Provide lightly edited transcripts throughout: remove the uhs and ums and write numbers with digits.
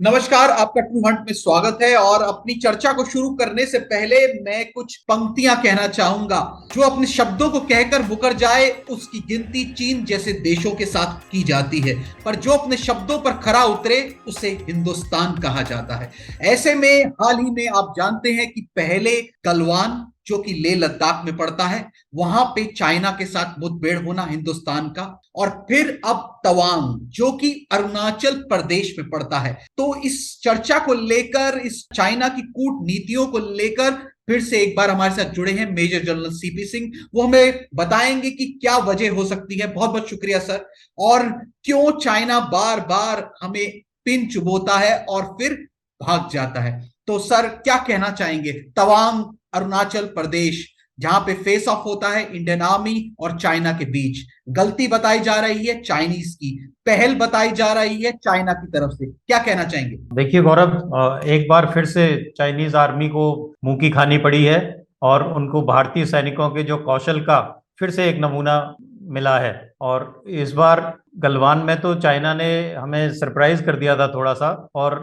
नमस्कार, आपका true Hunt में स्वागत है। और अपनी चर्चा को शुरू करने से पहले मैं कुछ पंक्तियां कहना चाहूंगा। जो अपने शब्दों को कहकर मुकर जाए उसकी गिनती चीन जैसे देशों के साथ की जाती है, पर जो अपने शब्दों पर खरा उतरे उसे हिंदुस्तान कहा जाता है। ऐसे में हाल ही में आप जानते हैं कि पहले गलवान, जो कि लेह लद्दाख में पड़ता है, वहां पे चाइना के साथ मुठभेड़ होना हिंदुस्तान का, और फिर अब तवांग, जो कि अरुणाचल प्रदेश में पड़ता है। तो इस चर्चा को लेकर, इस चाइना की कूटनीतियों को लेकर फिर से एक बार हमारे साथ जुड़े हैं मेजर जनरल सीपी सिंह। वो हमें बताएंगे कि क्या वजह हो सकती है। बहुत बहुत शुक्रिया सर। और क्यों चाइना बार बार हमें पिन चुभोता है और फिर भाग जाता है। तो सर, क्या कहना चाहेंगे तवांग, अरुणाचल प्रदेश, जहां पे फेस ऑफ होता है इंडियन आर्मी और चाइना के बीच। गलती बताई जा रही है चाइनीज की, पहल बताई जा रही है चाइना की तरफ से। क्या कहना चाहेंगे? देखिए गौरव, एक बार फिर से चाइनीज आर्मी को मुंह की खानी पड़ी है और उनको भारतीय सैनिकों के जो कौशल का फिर से एक नमूना मिला है। और इस बार गलवान में तो चाइना ने हमें सरप्राइज कर दिया था थोड़ा सा, और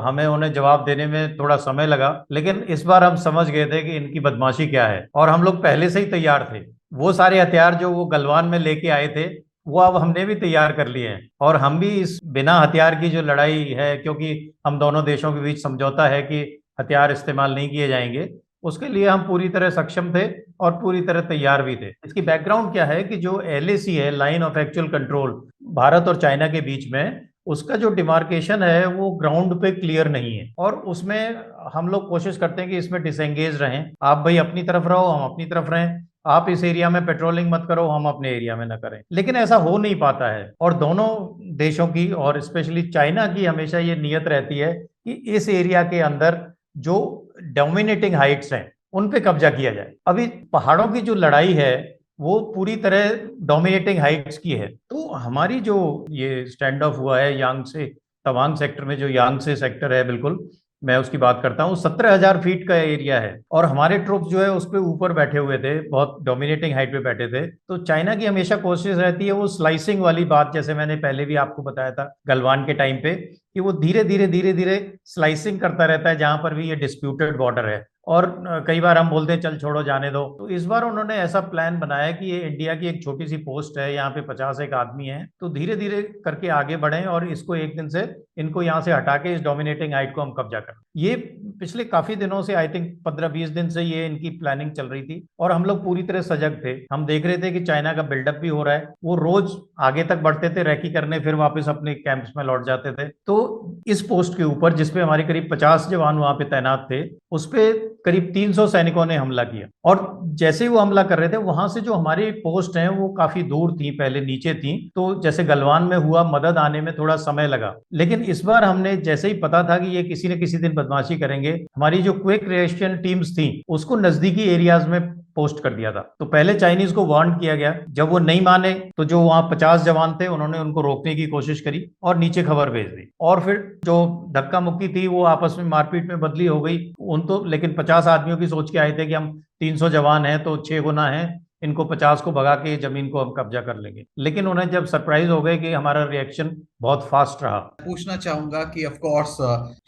हमें उन्हें जवाब देने में थोड़ा समय लगा, लेकिन इस बार हम समझ गए थे कि इनकी बदमाशी क्या है और हम लोग पहले से ही तैयार थे। वो सारे हथियार जो वो गलवान में लेके आए थे वो अब हमने भी तैयार कर लिए हैं, और हम भी इस बिना हथियार की जो लड़ाई है, क्योंकि हम दोनों देशों के बीच समझौता है कि हथियार इस्तेमाल नहीं किए जाएंगे, उसके लिए हम पूरी तरह सक्षम थे और पूरी तरह तैयार भी थे। इसकी बैकग्राउंड क्या है कि जो एलएसी है, line of actual control, Bharat और चाइना के बीच में, उसका जो डिमार्केशन है वो ग्राउंड पे क्लियर नहीं है, और उसमें हम लोग कोशिश करते हैं कि इसमें डिसएंगेज रहें। आप भाई अपनी तरफ रहो, हम अपनी तरफ रहें। आप इस एरिया में पेट्रोलिंग मत करो, हम अपने एरिया में न करें। लेकिन ऐसा हो नहीं पाता है, और दोनों देशों की और स्पेशली चाइना की हमेशा ये नियत रहती है कि इस एरिया के अंदर जो डोमिनेटिंग हाइट्स हैं उन पे कब्जा किया जाए। अभी पहाड़ों की जो लड़ाई है वो पूरी तरह डोमिनेटिंग हाइट्स की है। तो हमारी जो ये स्टैंड ऑफ हुआ है यांगसे तवांग सेक्टर में, जो यांगसे सेक्टर है, बिल्कुल मैं उसकी बात करता हूँ, 17,000 फीट का एरिया है, और हमारे ट्रुप जो है उस पे ऊपर बैठे हुए थे, बहुत डोमिनेटिंग हाइट पे बैठे थे। तो चाइना की हमेशा कोशिश रहती है वो स्लाइसिंग वाली बात, जैसे मैंने पहले भी आपको बताया था गलवान के टाइम पे, कि वो धीरे धीरे स्लाइसिंग करता रहता है जहां पर भी ये डिस्प्यूटेड बॉर्डर है। और कई बार हम बोलते हैं चल छोड़ो जाने दो। तो इस बार उन्होंने ऐसा प्लान बनाया कि ये इंडिया की एक छोटी सी पोस्ट है, यहाँ पे 50 एक आदमी है, तो धीरे धीरे करके आगे बढ़े और इसको एक दिन से, इनको यहाँ से हटा के इस डोमिनेटिंग हाइट को हम कब्जा करें। ये पिछले काफी दिनों से, आई थिंक 15-20 दिन से ये इनकी प्लानिंग चल रही थी, और हम लोग पूरी तरह सजग थे। हम देख रहे थे कि चाइना का बिल्डअप भी हो रहा है, वो रोज आगे तक बढ़ते थे रैकी करने, फिर वापस अपने कैंप्स में लौट जाते थे। तो इस पोस्ट के ऊपर, जिसपे हमारे करीब 50 जवान वहां पे तैनात थे, उस पे करीब 300 सैनिकों ने हमला किया। और जैसे ही वो हमला कर रहे थे, वहां से जो हमारी पोस्ट है वो काफी दूर थी, पहले नीचे थी, तो जैसे गलवान में हुआ, मदद आने में थोड़ा समय लगा। लेकिन इस बार हमने जैसे ही पता था कि ये किसी न किसी दिन बदमाशी करेंगे, हमारी जो क्विक रिएक्शन टीम्स थी उसको नजदीकी एरियाज में पोस्ट कर दिया था। तो पहले चाइनीज को वार्न किया गया, जब वो नहीं माने तो जो वहां 50 जवान थे उन्होंने उनको रोकने की कोशिश करी और नीचे खबर भेज दी, और फिर जो धक्का मुक्की थी वो आपस में मारपीट में बदली हो गई। उन तो लेकिन 50 आदमियों की सोच के आए थे कि हम 300 जवान हैं तो 6 गुना है, इनको 50 को भगा के जमीन को हम कब्जा कर लेंगे। लेकिन उन्हें जब सरप्राइज हो गए कि हमारा रिएक्शन बहुत फास्ट रहा। पूछना चाहूंगा कि ऑफ कोर्स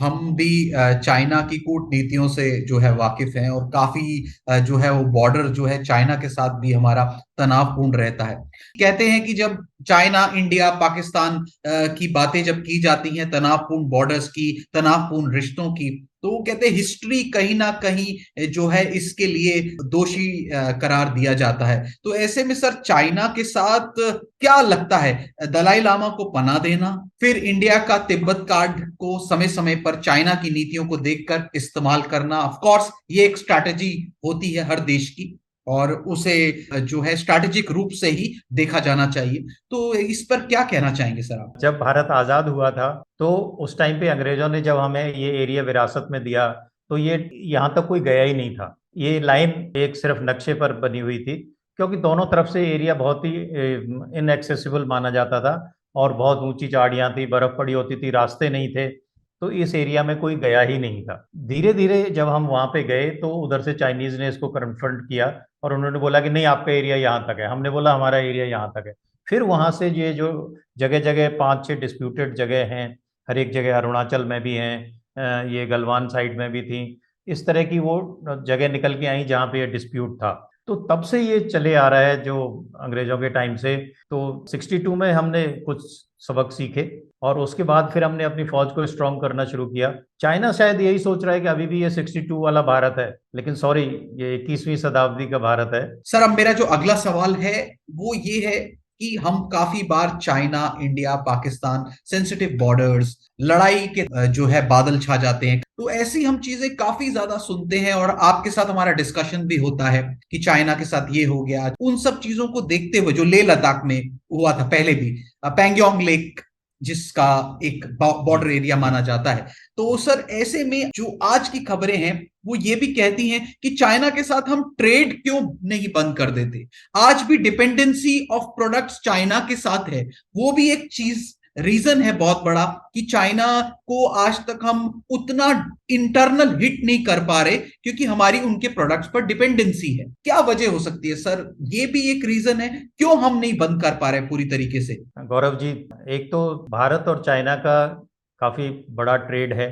हम भी चाइना की कूटनीतियों से जो है वाकिफ हैं, और काफी जो है वो बॉर्डर जो है चाइना के साथ भी हमारा तनावपूर्ण रहता है। कहते हैं कि जब चाइना, इंडिया, पाकिस्तान की बातें जब की जाती हैं, तनावपूर्ण बॉर्डर्स की, तनावपूर्ण रिश्तों की, तो वो कहते हैं हिस्ट्री कहीं ना कहीं जो है इसके लिए दोषी करार दिया जाता है। तो ऐसे में सर, चाइना के साथ क्या लगता है, दलाई लामा को पनाह देना, फिर इंडिया का तिब्बत कार्ड को समय समय पर चाइना की नीतियों को देखकर इस्तेमाल करना, ऑफ कोर्स ये एक स्ट्रैटेजी होती है हर देश की, और उसे जो है स्ट्रैटेजिक रूप से ही देखा जाना चाहिए। तो इस पर क्या कहना चाहेंगे सर आप? जब भारत आजाद हुआ था तो उस टाइम पे अंग्रेजों ने जब हमें ये एरिया विरासत में दिया, तो ये यहाँ तक कोई गया ही नहीं था। ये लाइन एक सिर्फ नक्शे पर बनी हुई थी, क्योंकि दोनों तरफ से एरिया बहुत ही इनएक्सेसिबल माना जाता था, और बहुत ऊंची झाड़ियां थी, बर्फ पड़ी होती थी, रास्ते नहीं थे, तो इस एरिया में कोई गया ही नहीं था। धीरे धीरे जब हम वहां पे गए तो उधर से चाइनीज ने इसको कन्फ्रंट किया, और उन्होंने बोला कि नहीं, आपका एरिया यहाँ तक है। हमने बोला हमारा एरिया यहाँ तक है। फिर वहां से ये जो जगह जगह 5-6 डिस्प्यूटेड जगह हैं, हर एक जगह, अरुणाचल में भी हैं, ये गलवान साइड में भी थी, इस तरह की वो जगह निकल के आई जहाँ पे ये डिस्प्यूट था। तो तब से ये चले आ रहा है, जो अंग्रेजों के टाइम से। तो 62 में हमने कुछ सबक सीखे और उसके बाद फिर हमने अपनी फौज को स्ट्रॉन्ग करना शुरू किया। चाइना शायद यही सोच रहा है कि अभी भी ये 62 वाला भारत है, लेकिन सॉरी, ये 21वीं शताब्दी का भारत है। सर अब मेरा जो अगला सवाल है वो ये है कि हम काफी बार China, India, Pakistan, sensitive borders, लड़ाई के जो है बादल छा जाते हैं, तो ऐसी हम चीजें काफी ज्यादा सुनते हैं और आपके साथ हमारा डिस्कशन भी होता है कि चाइना के साथ ये हो गया। उन सब चीजों को देखते हुए जो लेह लद्दाख में हुआ था पहले भी, पैंगोंग लेक जिसका एक बॉर्डर एरिया माना जाता है, तो सर ऐसे में जो आज की खबरें हैं वो ये भी कहती हैं कि चाइना के साथ हम ट्रेड क्यों नहीं बंद कर देते। आज भी डिपेंडेंसी ऑफ प्रोडक्ट्स चाइना के साथ है, वो भी एक चीज रीजन है बहुत बड़ा कि चाइना को आज तक हम उतना इंटरनल हिट नहीं कर पा रहे क्योंकि हमारी उनके प्रोडक्ट्स पर डिपेंडेंसी है। क्या वजह हो सकती है सर? ये भी एक रीजन है क्यों हम नहीं बंद कर पा रहे पूरी तरीके से। गौरव जी, एक तो भारत और चाइना का काफी बड़ा ट्रेड है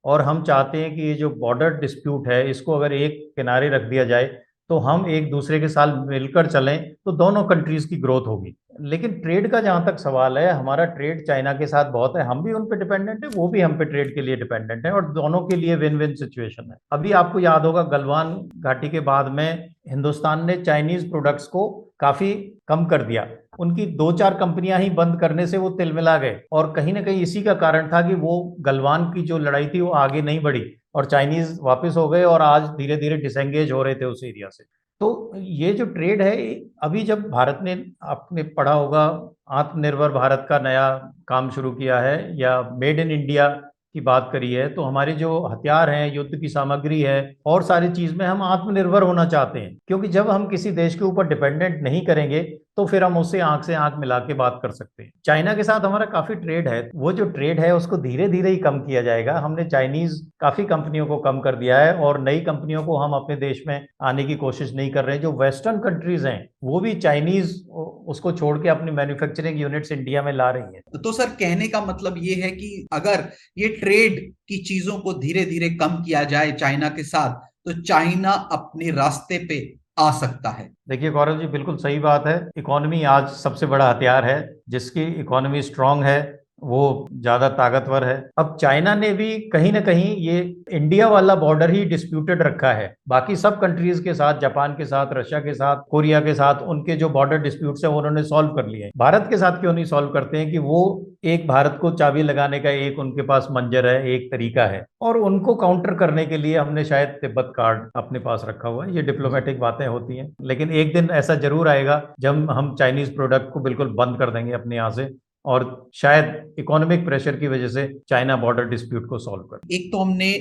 और हम चाहते हैं कि ये जो बॉर्डर डिस्प्यूट है इसको अगर एक किनारे रख दिया जाए तो हम एक दूसरे के साथ मिलकर चलें तो दोनों कंट्रीज की ग्रोथ होगी। लेकिन ट्रेड का जहां तक सवाल है, हमारा ट्रेड चाइना के साथ बहुत है, हम भी उन पे डिपेंडेंट है, वो भी हम पे ट्रेड के लिए डिपेंडेंट है और दोनों के लिए विन विन सिचुएशन है। अभी आपको याद होगा गलवान घाटी के बाद में हिंदुस्तान ने चाइनीज प्रोडक्ट्स को काफी कम कर दिया। उनकी दो चार कंपनियां ही बंद करने से वो तिलमिला गए और कहीं ना कहीं इसी का कारण था कि वो गलवान की जो लड़ाई थी वो आगे नहीं बढ़ी और चाइनीज वापस हो गए और आज धीरे धीरे डिसएंगेज हो रहे थे उस एरिया से। तो ये जो ट्रेड है, अभी जब भारत ने, आपने पढ़ा होगा, आत्मनिर्भर भारत का नया काम शुरू किया है या मेड इन इंडिया की बात करी है, तो हमारे जो हथियार हैं, युद्ध की सामग्री है और सारी चीज में हम आत्मनिर्भर होना चाहते हैं, क्योंकि जब हम किसी देश के ऊपर डिपेंडेंट नहीं करेंगे तो फिर हम उससे आंख से आंख मिला के बात कर सकते हैं। चाइना के साथ हमारा काफी ट्रेड है, वो जो ट्रेड है उसको धीरे धीरे ही कम किया जाएगा। हमने चाइनीज काफी कंपनियों को कम कर दिया है और नई कंपनियों को हम अपने देश में आने की कोशिश नहीं कर रहे हैं। जो वेस्टर्न कंट्रीज हैं वो भी चाइनीज उसको छोड़ के अपनी मैन्युफैक्चरिंग यूनिट्स इंडिया में ला रही हैं। तो सर कहने का मतलब ये है कि अगर ये ट्रेड की चीजों को धीरे धीरे कम किया जाए चाइना के साथ तो चाइना अपने रास्ते पे आ सकता है। देखिए गौरव जी, बिल्कुल सही बात है। इकोनॉमी आज सबसे बड़ा हथियार है। जिसकी इकोनॉमी स्ट्रांग है वो ज्यादा ताकतवर है। अब चाइना ने भी कहीं ना कहीं ये इंडिया वाला बॉर्डर ही डिस्प्यूटेड रखा है। बाकी सब कंट्रीज के साथ, जापान के साथ, रशिया के साथ, कोरिया के साथ, उनके जो बॉर्डर डिस्प्यूट्स है वो उन्होंने सॉल्व कर लिए हैं। भारत के साथ क्यों नहीं सॉल्व करते हैं? कि वो एक भारत को चाबी लगाने का एक उनके पास मंजर है, एक तरीका है, और उनको काउंटर करने के लिए हमने शायद तिब्बत कार्ड अपने पास रखा हुआ है। ये डिप्लोमेटिक बातें होती हैं, लेकिन एक दिन ऐसा जरूर आएगा जब हम चाइनीज प्रोडक्ट को बिल्कुल बंद कर देंगे अपने यहाँ से और शायद इकोनॉमिक प्रेशर की वजह से चाइना बॉर्डर डिस्प्यूट को सॉल्व कर। एक तो हमने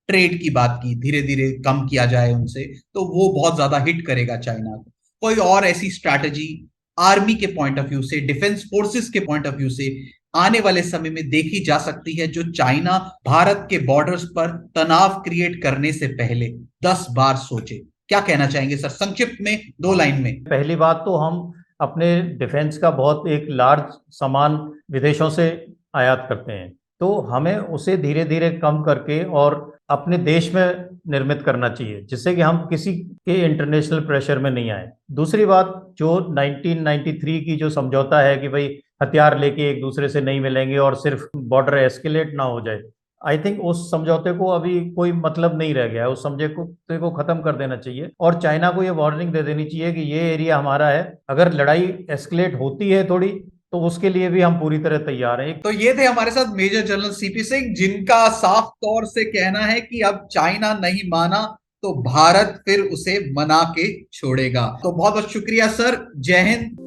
ट्रेड की बात की, धीरे धीरे कम किया जाए उनसे तो वो बहुत ज्यादा हिट करेगा चाइना को। कोई और ऐसी स्ट्रैटेजी आर्मी के पॉइंट ऑफ व्यू से, डिफेंस फोर्सेस के पॉइंट ऑफ व्यू से आने वाले समय में देखी जा सकती है जो चाइना भारत के बॉर्डर्स पर तनाव क्रिएट करने से पहले 10 बार सोचे? क्या कहना चाहेंगे सर संक्षिप्त में, 2 लाइन में? पहली बात तो हम अपने डिफेंस का बहुत एक लार्ज सामान विदेशों से आयात करते हैं, तो हमें उसे धीरे धीरे कम करके और अपने देश में निर्मित करना चाहिए, जिससे कि हम किसी के इंटरनेशनल प्रेशर में नहीं आए। दूसरी बात, जो 1993 की जो समझौता है कि भाई हथियार लेके एक दूसरे से नहीं मिलेंगे और सिर्फ बॉर्डर एस्केलेट ना हो जाए, आई थिंक उस समझौते को अभी कोई मतलब नहीं रह गया है। उस समझौते को खत्म कर देना चाहिए और चाइना को ये वार्निंग दे देनी चाहिए कि ये एरिया हमारा है, अगर लड़ाई एस्केलेट होती है थोड़ी तो उसके लिए भी हम पूरी तरह तैयार हैं। तो ये थे हमारे साथ मेजर जनरल सीपी सिंह, जिनका साफ तौर से कहना है कि अब चाइना नहीं माना तो भारत फिर उसे मना के छोड़ेगा। तो बहुत बहुत शुक्रिया सर, जय हिंद।